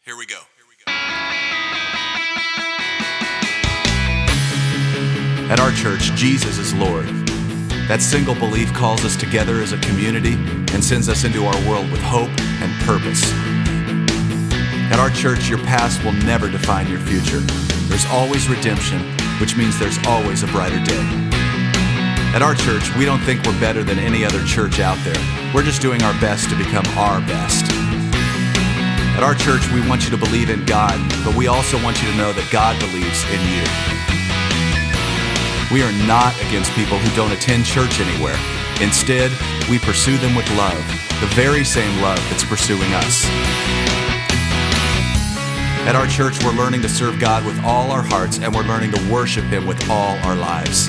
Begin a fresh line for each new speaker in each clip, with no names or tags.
Here we go. At our church, Jesus is Lord. That single belief calls us together as a community and sends us into our world with hope and purpose. At our church, your past will never define your future. There's always redemption, which means there's always a brighter day. At our church, we don't think we're better than any other church out there. We're just doing our best to become our best. At our church, we want you to believe in God, but we also want you to know that God believes in you. We are not against people who don't attend church anywhere. Instead, we pursue them with love, the very same love that's pursuing us. At our church, we're learning to serve God with all our hearts, and we're learning to worship Him with all our lives.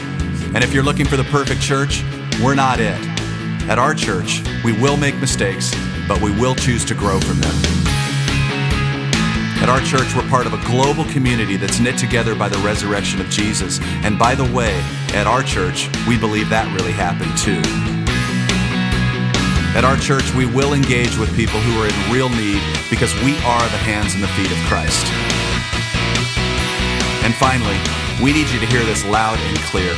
And if you're looking for the perfect church, we're not it. At our church, we will make mistakes, but we will choose to grow from them. At our church, we're part of a global community that's knit together by the resurrection of Jesus. And by the way, at our church, we believe that really happened too. At our church, we will engage with people who are in real need because we are the hands and the feet of Christ. And finally, we need you to hear this loud and clear.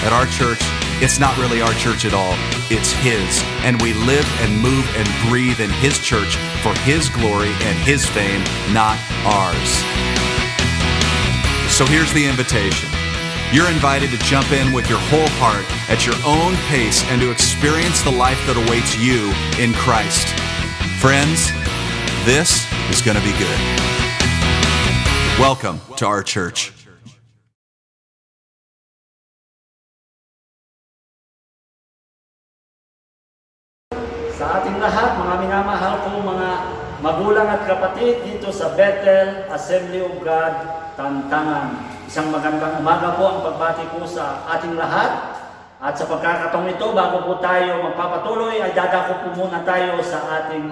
At our church, it's not really our church at all, it's His. And we live and move and breathe in His church for His glory and His fame, not ours. So here's the invitation. You're invited to jump in with your whole heart at your own pace and to experience the life that awaits you in Christ. Friends, this is going to be good. Welcome to our church.
Sa ating lahat, mga minamahal kong mga magulang at kapatid dito sa Bethel Assembly of God, Tantangan. Isang magandang umaga po ang pagbati ko sa ating lahat. At sa pagkakataong ito, bago po tayo magpapatuloy, ay dadako po muna tayo sa ating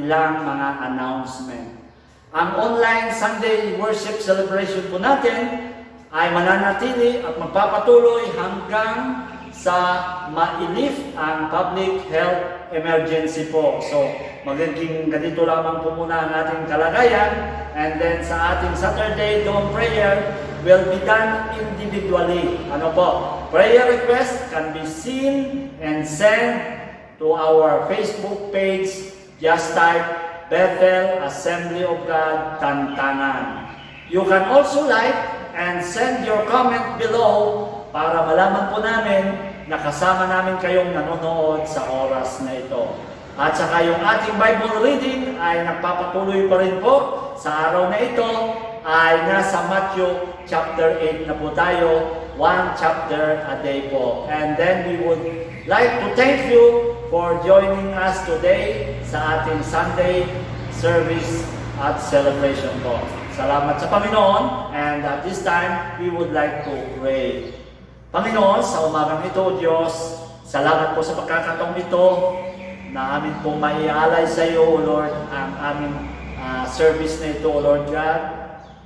ilang mga announcement. Ang online Sunday worship celebration po natin ay mananatili at magpapatuloy hanggang sa ma-lift ang public health emergency po. So, magiging ganito lamang po muna ang ating kalagayan. And then sa ating Saturday dawn prayer will be done individually. Ano po? Prayer request can be seen and sent to our Facebook page. Just type Bethel Assembly of God, Tantangan. You can also like and send your comment below para malaman po namin na kasama namin kayong nanonood sa oras na ito. At saka yung ating Bible reading ay nagpapatuloy pa rin po sa araw na ito ay nasa Matthew chapter 8 na po tayo, 1 chapter a day po. And then we would like to thank you for joining us today sa ating Sunday service at celebration po. Salamat sa Panginoon, and at this time, we would like to pray. Panginoon, sa umagang ito, Diyos, salamat po sa pagkakataong ito na amin pong maialay sa iyo, Lord, ang aming service na ito, Lord God.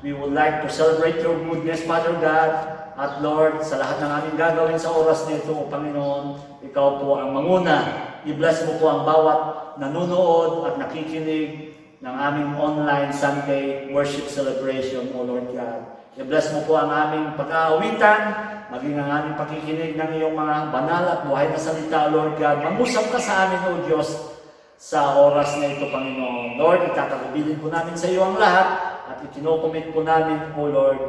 We would like to celebrate your goodness, Father God, at Lord, sa lahat ng aming gagawin sa oras na ito, Panginoon, ikaw po ang manguna. I-bless mo po ang bawat nanonood at nakikinig ng aming online Sunday worship celebration, O Lord God. I-bless mo po ang aming pag-aawitan, maging ang aming pakikinig ng iyong mga banal at buhay na salita, Lord God. Mangusap ka sa amin, O Diyos, sa oras na ito, Panginoon. Lord, itatagabilin po namin sa iyo ang lahat at itinocommit po namin, O Lord,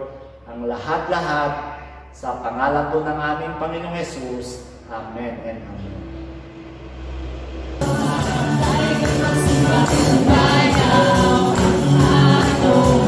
ang lahat-lahat sa pangalan po ng aming Panginoong Jesus. Amen and Amen.
Oh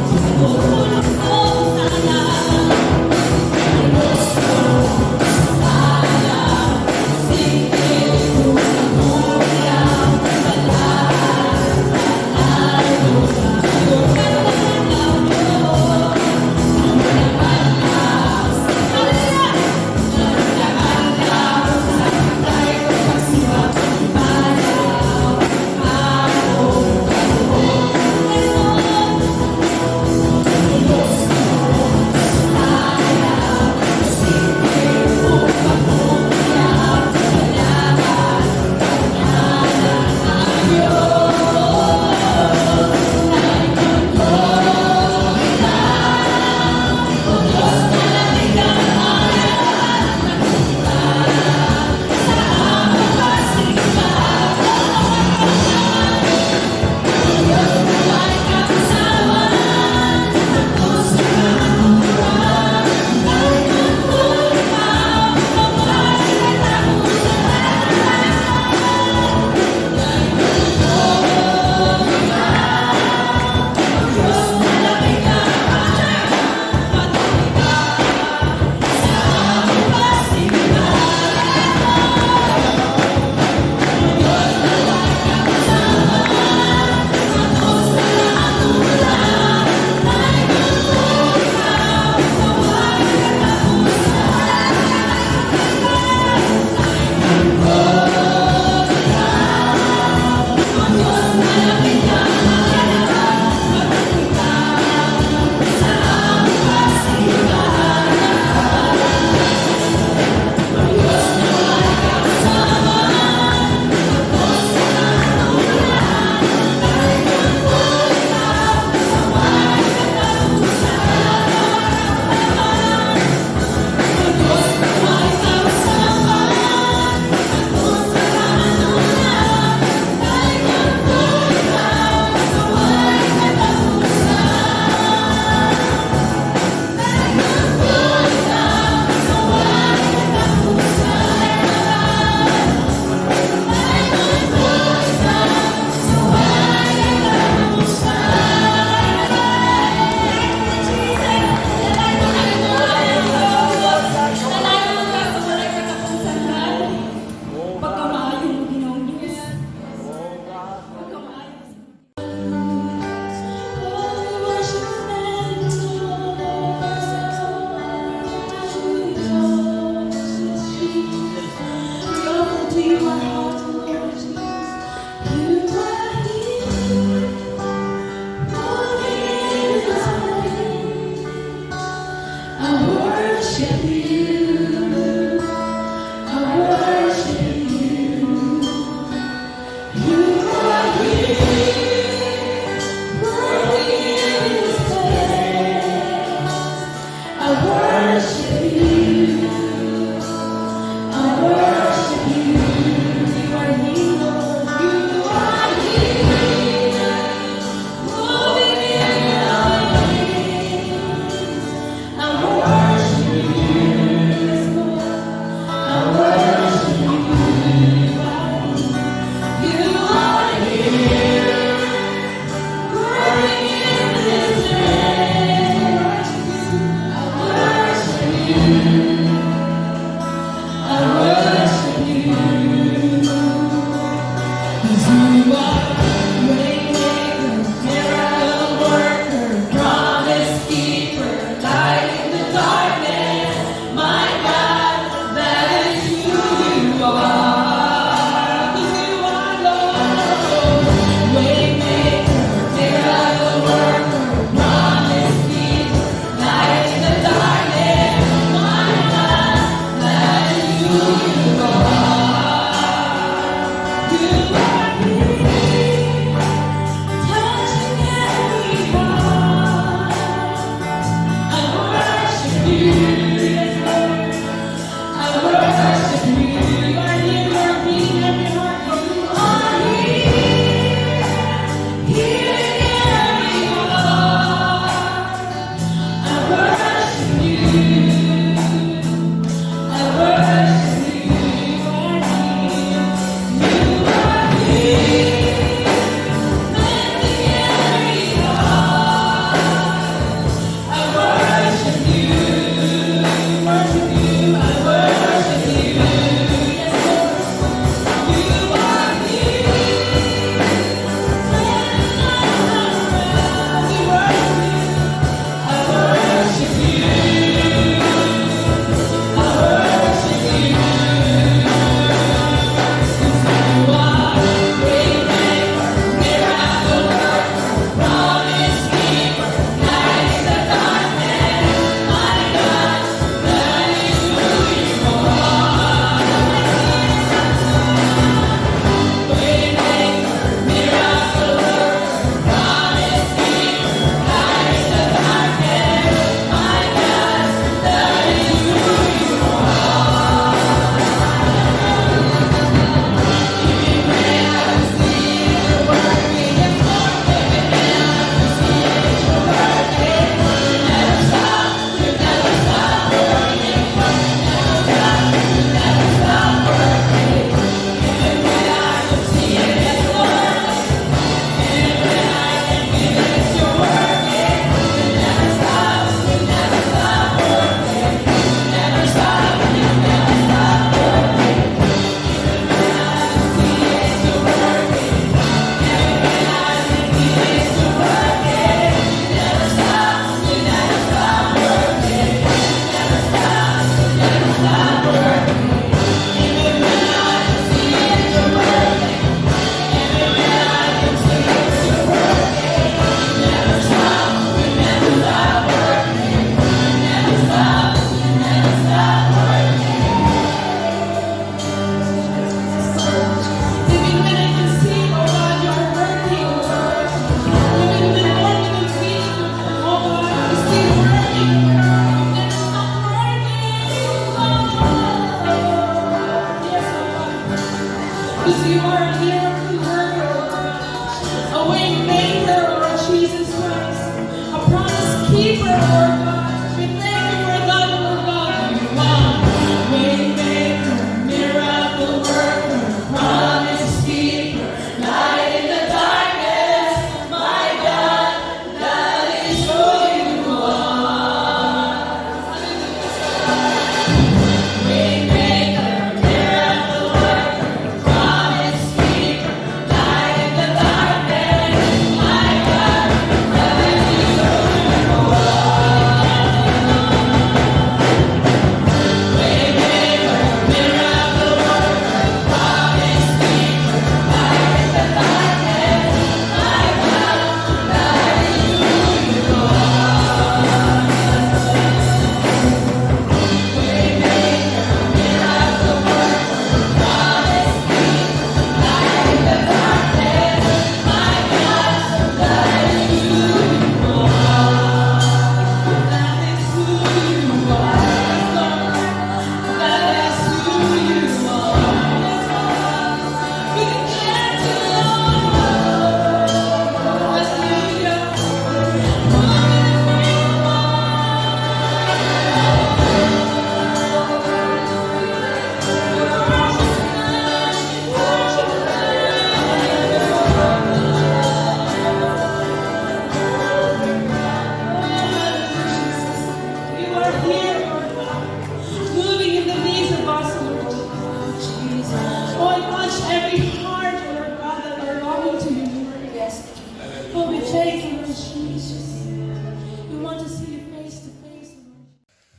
You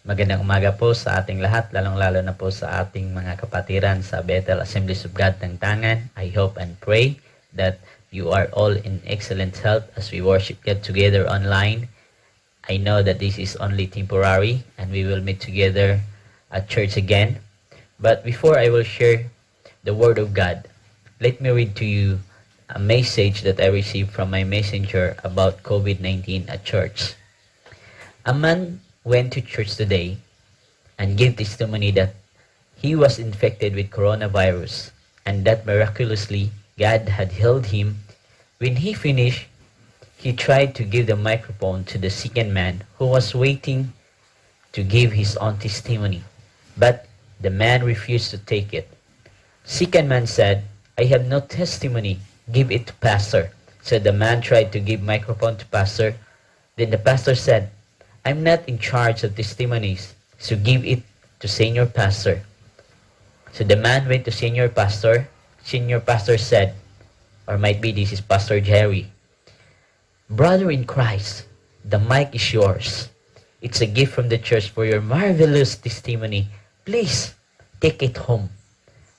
Magandang umaga po sa ating lahat, lalong-lalo na po sa ating mga kapatiran sa Bethel Assemblies of God Tantangan. I hope and pray that you are all in excellent health as we worship God together online. I know that this is only temporary and we will meet together at church again. But before I will share the Word of God, let me read to you a message that I received from my messenger about COVID-19 at church. A man went to church today and gave testimony that he was infected with coronavirus and that miraculously God had healed him. When he finished, he tried to give the microphone to the second man who was waiting to give his own testimony, but the man refused to take it. Second man said, "I have no testimony, give it to pastor." So the man tried to give microphone to pastor. Then the pastor said, "I'm not in charge of testimonies, so give it to senior pastor." So the man went to senior pastor. Senior pastor said, or might be this is Pastor Jerry, "Brother in Christ, the mic is yours. It's a gift from the church for your marvelous testimony. Please, take it home."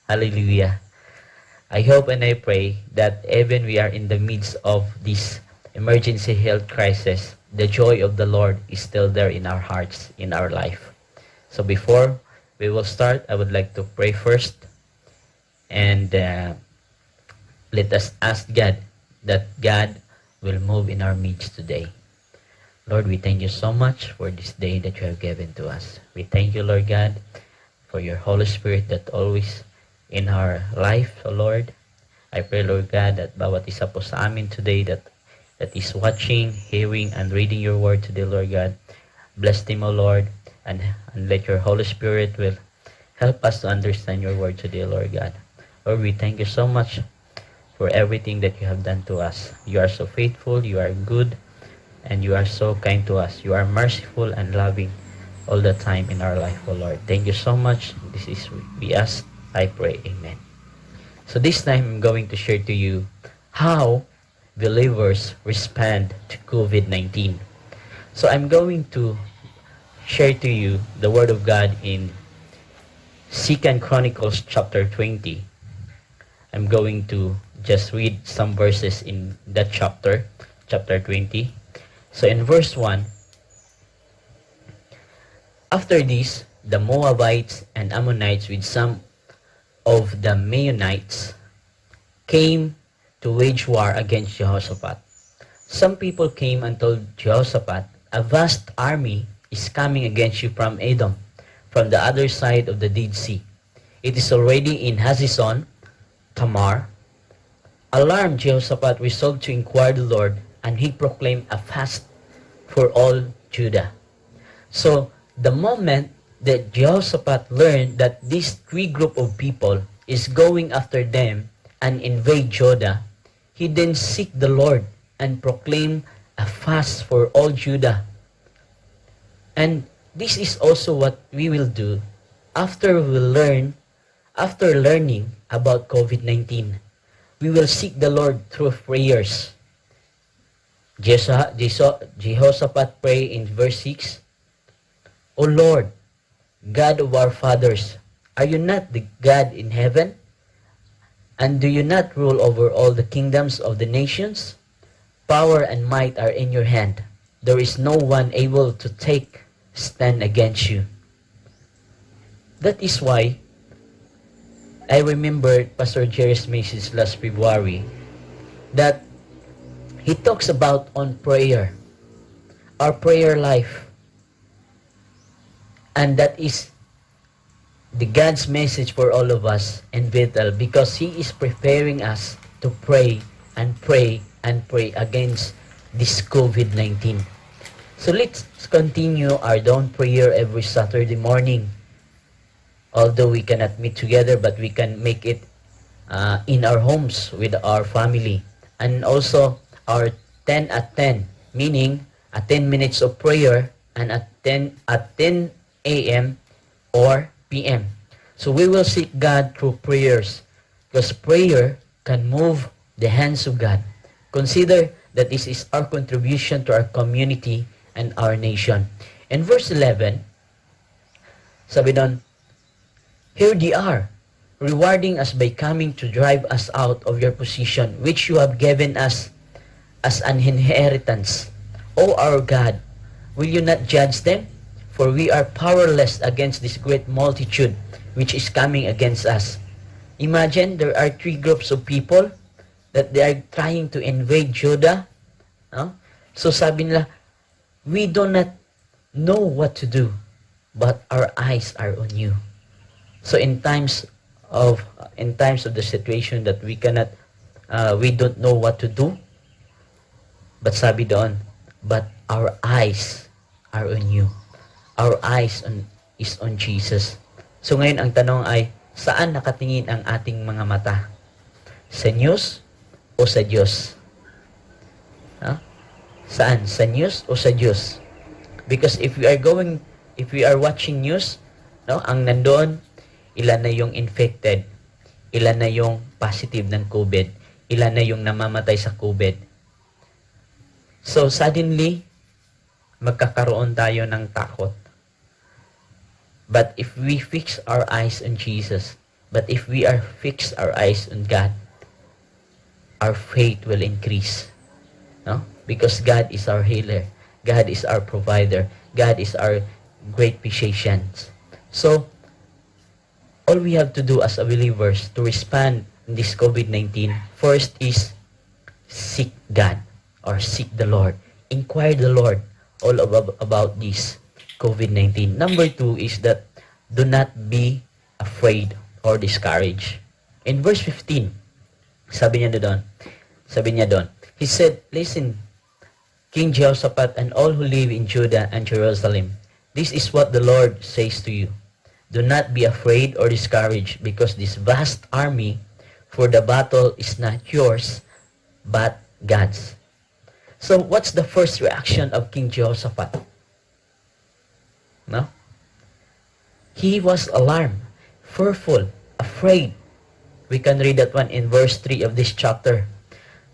Hallelujah. I hope and I pray that even we are in the midst of this emergency health crisis, the joy of the Lord is still there in our hearts, in our life. So before we will start, I would like to pray first. And let us ask God that God will move in our midst today. Lord, we thank you so much for this day that you have given to us. We thank you, Lord God, for your Holy Spirit that always in our life, O Lord. I pray, Lord God, that bawat isa po sa amin today that is watching, hearing, and reading your word today, Lord God, bless them, O Lord, and let your Holy Spirit will help us to understand your word today, Lord God. Lord, we thank you so much for everything that you have done to us. You are so faithful, you are good, and you are so kind to us. You are merciful and loving all the time in our life, O Lord. Thank you so much. This is we ask, I pray, amen. So this time I'm going to share to you how believers respond to COVID-19. So I'm going to share to you the Word of God in 2 Chronicles chapter 20. I'm going to just read some verses in that chapter 20. So in verse 1, after this, the Moabites and Ammonites with some of the Meunites came to wage war against Jehoshaphat. Some people came and told Jehoshaphat, "A vast army is coming against you from Edom, from the other side of the Dead Sea. It is already in Hazazon Tamar." Alarmed, Jehoshaphat resolved to inquire the Lord, and he proclaimed a fast for all Judah. So, the moment that Jehoshaphat learned that this three group of people is going after them and invade Judah, he then seek the Lord and proclaim a fast for all Judah. And this is also what we will do after learning about COVID-19. We will seek the Lord through prayers. Jehoshaphat pray in verse 6, "O Lord, God of our fathers, are you not the God in heaven? And do you not rule over all the kingdoms of the nations? Power and might are in your hand. There is no one able to take stand against you." That is why I remembered Pastor Jerry's message last February that he talks about on prayer, our prayer life. And that is the God's message for all of us in Bethel, because He is preparing us to pray and pray and pray against this COVID-19. So let's continue our dawn prayer every Saturday morning. Although we cannot meet together, but we can make it in our homes with our family. And also our 10 at 10, meaning a 10 minutes of prayer and at 10 a.m. or p.m. So we will seek God through prayers, because prayer can move the hands of God. Consider that this is our contribution to our community and our nation. In verse 11, sabi doon, here they are, rewarding us by coming to drive us out of your position, which you have given us as an inheritance. O our God, will you not judge them? For we are powerless against this great multitude which is coming against us. Imagine, there are three groups of people that they are trying to invade Judah. No? So sabi nila, we do not know what to do, but our eyes are on you. So in times of the situation that we cannot, we don't know what to do, but sabi doon, but our eyes are on you. Our eyes is on Jesus. So ngayon ang tanong ay, saan nakatingin ang ating mga mata? Sa news o sa Diyos? Huh? Saan? Sa news o sa Diyos? Because if we are watching news, no, ang nandoon, ilan na yung infected, ilan na yung positive ng COVID, ilan na yung namamatay sa COVID. So suddenly, magkakaroon tayo ng takot. But if we fix our eyes on Jesus, but if we are fix our eyes on God, our faith will increase. No? Because God is our healer. God is our provider. God is our great physician. So, all we have to do as a believers to respond in this COVID-19, first is seek God or seek the Lord. Inquire the Lord all about this COVID-19. Number 2 is that do not be afraid or discouraged. In verse 15, sabi niya doon, he said, listen, King Jehoshaphat and all who live in Judah and Jerusalem, this is what the Lord says to you. Do not be afraid or discouraged, because this vast army, for the battle is not yours, but God's. So, what's the first reaction of King Jehoshaphat? No? He was alarmed, fearful, afraid. We can read that one in verse 3 of this chapter.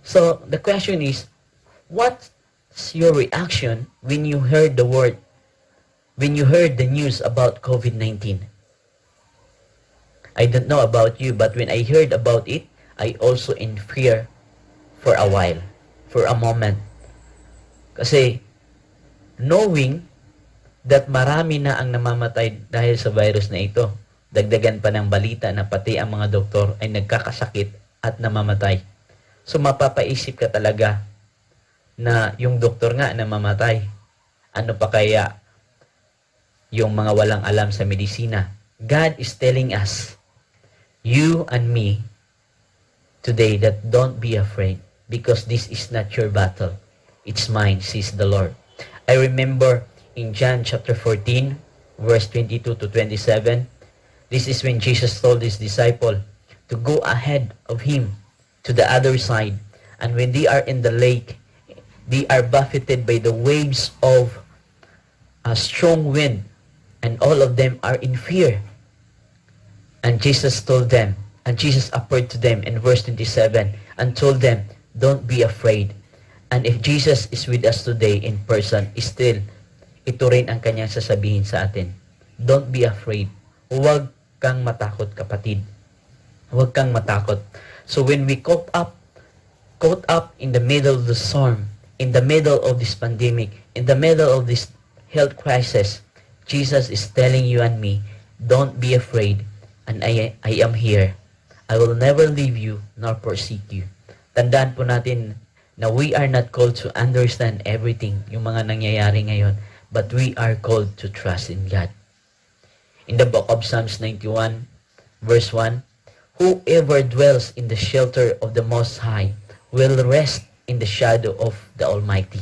So, the question is, what's your reaction when you heard the news about COVID-19? I don't know about you, but when I heard about it, I also in fear for a while, for a moment. Kasi, knowing that marami na ang namamatay dahil sa virus na ito, dagdagan pa ng balita na pati ang mga doktor ay nagkakasakit at namamatay. So, mapapaisip ka talaga na yung doktor nga namamatay. Ano pa kaya yung mga walang alam sa medisina? God is telling us, you and me, today, that don't be afraid, because this is not your battle. It's mine, says the Lord. I remember in John chapter 14, verse 22 to 27, this is when Jesus told his disciple to go ahead of him to the other side. And when they are in the lake, they are buffeted by the waves of a strong wind, and all of them are in fear. And Jesus told them, and Jesus appeared to them in verse 27 and told them, don't be afraid. And if Jesus is with us today in person, still, ito rin ang kanyang sasabihin sa atin. Don't be afraid. Huwag kang matakot, kapatid. Huwag kang matakot. So when we caught up in the middle of the storm, in the middle of this pandemic, in the middle of this health crisis, Jesus is telling you and me, don't be afraid, and I am here. I will never leave you nor forsake you. Tandaan po natin na we are not called to understand everything, yung mga nangyayari ngayon, but we are called to trust in God. In the book of Psalms 91, verse 1, whoever dwells in the shelter of the Most High will rest in the shadow of the Almighty.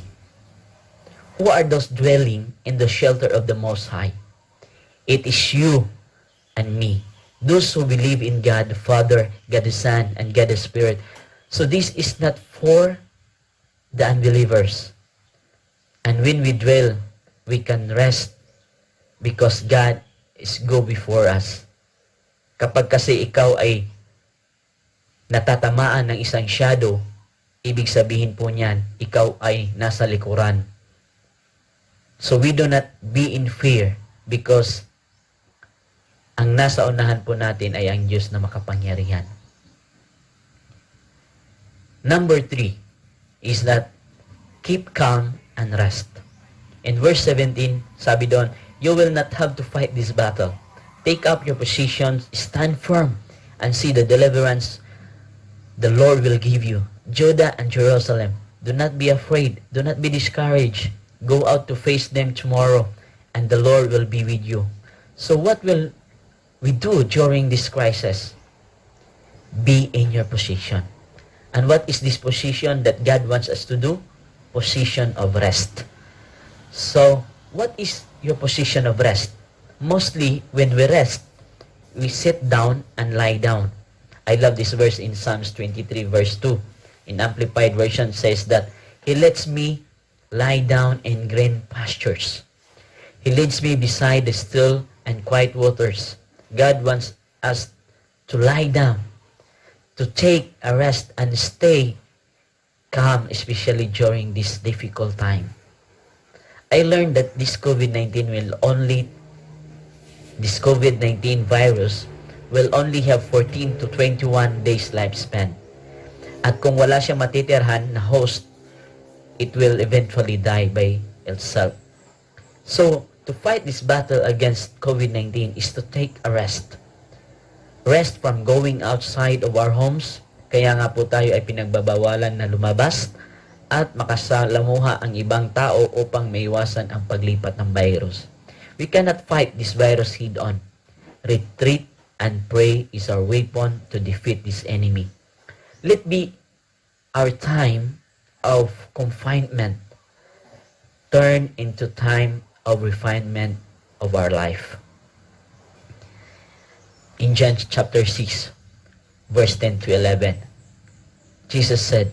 Who are those dwelling in the shelter of the Most High? It is you and me. Those who believe in God the Father, God the Son, and God the Spirit. So this is not for the unbelievers. And when we dwell, we can rest because God is go before us. Kapag kasi ikaw ay natatamaan ng isang shadow, ibig sabihin po niyan, ikaw ay nasa likuran. So we do not be in fear because ang nasa unahan po natin ay ang Diyos na makapangyarihan. Number 3 is that keep calm and rest. In verse 17, sabi doon, you will not have to fight this battle. Take up your positions, stand firm, and see the deliverance the Lord will give you. Judah and Jerusalem, do not be afraid, do not be discouraged. Go out to face them tomorrow, and the Lord will be with you. So what will we do during this crisis? Be in your position. And what is this position that God wants us to do? Position of rest. So, what is your position of rest? Mostly, when we rest, we sit down and lie down. I love this verse in Psalms 23 verse 2. In Amplified Version says that, He lets me lie down in green pastures. He leads me beside the still and quiet waters. God wants us to lie down, to take a rest and stay calm, especially during this difficult time. I learned that this COVID-19 virus will only have 14 to 21 days lifespan. At kung wala siyang matitirhan na host, it will eventually die by itself. So, to fight this battle against COVID-19 is to take a rest. Rest from going outside of our homes. Kaya nga po tayo ay pinagbabawalan na lumabas at makasalamuha ang ibang tao upang maiwasan ang paglipat ng virus. We cannot fight this virus head-on. Retreat and pray is our weapon to defeat this enemy. Let be our time of confinement turn into time of refinement of our life. In John chapter 6, verse 10 to 11, Jesus said,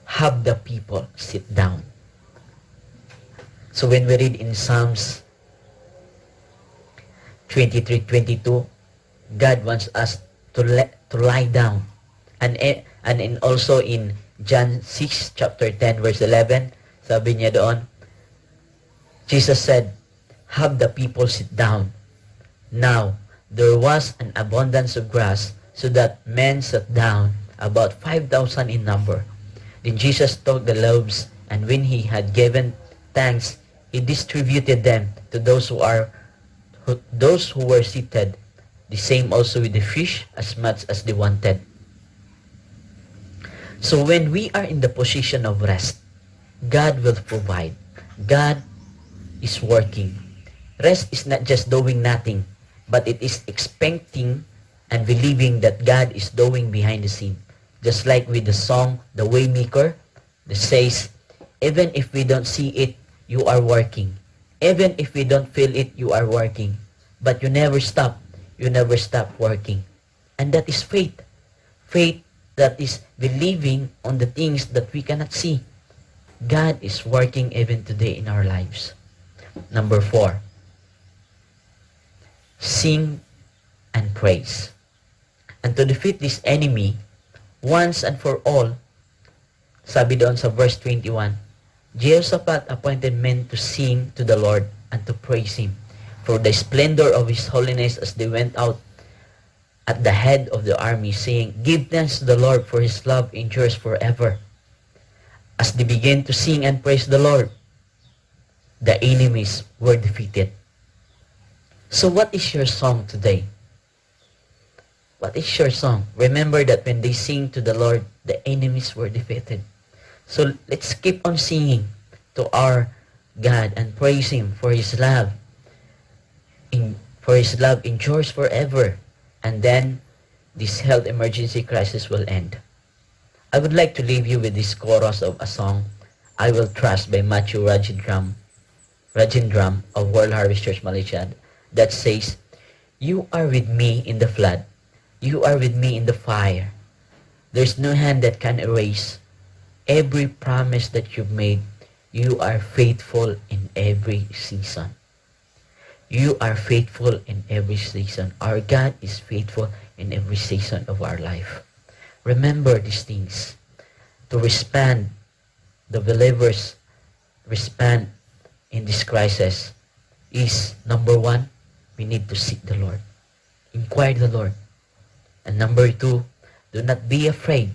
have the people sit down. So when we read in Psalms 23:22, God wants us to lie down. And also in John 6, chapter 10, verse 11, sabi niya doon, Jesus said, have the people sit down. Now, there was an abundance of grass, so that men sat down, about 5,000 in number. Then Jesus took the loaves, and when he had given thanks, he distributed them to those who were seated, the same also with the fish, as much as they wanted. So when we are in the position of rest, God will provide. God is working. Rest is not just doing nothing, but it is expecting and believing that God is doing behind the scene. Just like with the song, The Waymaker, that says, even if we don't see it, you are working. Even if we don't feel it, you are working. But you never stop. You never stop working. And that is faith. Faith that is believing on the things that we cannot see. God is working even today in our lives. Number 4, sing and praise. And to defeat this enemy, once and for all, sabi doon sa verse 21, Jehoshaphat appointed men to sing to the Lord and to praise Him for the splendor of His holiness as they went out at the head of the army, saying, give thanks to the Lord, for His love endures forever. As they began to sing and praise the Lord, the enemies were defeated. So what is your song today? What is your song? Remember that when they sing to the Lord, the enemies were defeated. So let's keep on singing to our God and praise Him for His love. For His love endures forever. And then this health emergency crisis will end. I would like to leave you with this chorus of a song, I Will Trust by Matthew Rajendram of World Harvest Church Malaysia, that says, you are with me in the flood. You are with me in the fire. There's no hand that can erase every promise that you've made. You are faithful in every season. You are faithful in every season. Our God is faithful in every season of our life. Remember these things. to respond, the believers respond in this crisis is, number one, we need to seek the Lord. Inquire the Lord. And number two, do not be afraid.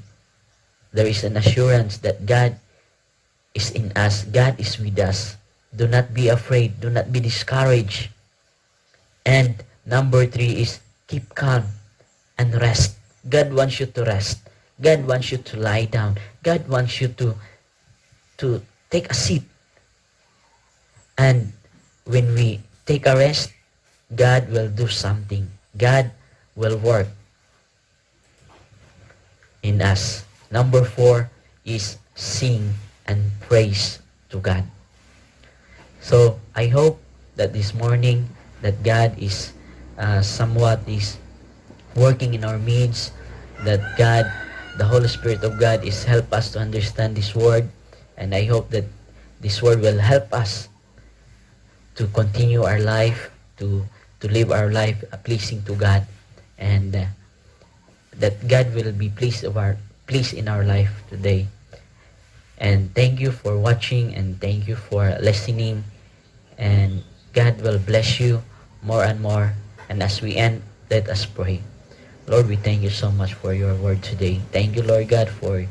There is an assurance that God is in us. God is with us. Do not be afraid. Do not be discouraged. And number three is keep calm and rest. God wants you to rest. God wants you to lie down. God wants you to take a seat. And when we take a rest, God will do something. God will work in us. Number four is sing and praise to God. So I hope that this morning that God is somewhat is working in our midst, that God, the Holy Spirit of God is help us to understand this word, and I hope that this word will help us to continue our life, to live our life pleasing to God, and that God will be pleased in our life today. And thank you for watching, and thank you for listening, and God will bless you more and more. And as we end, let us pray. Lord, we thank you so much for your word today. Thank you, Lord God, for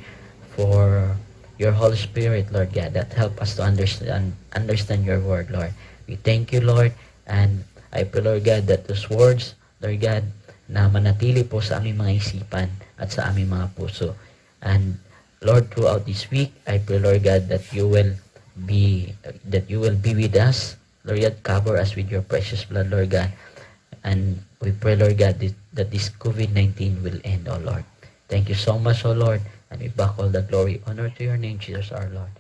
your Holy Spirit, Lord God, that help us to understand your word, Lord. We thank you, Lord, and I pray, Lord God, that those words, Lord God, na manatili po sa aming mga isipan at sa aming mga puso. And Lord, throughout this week, I pray, Lord God, that you will be with us. Lord God, cover us with your precious blood, Lord God. And we pray, Lord God, that this COVID-19 will end, oh Lord. Thank you so much, oh Lord. And we back all the glory, honor to your name, Jesus our Lord.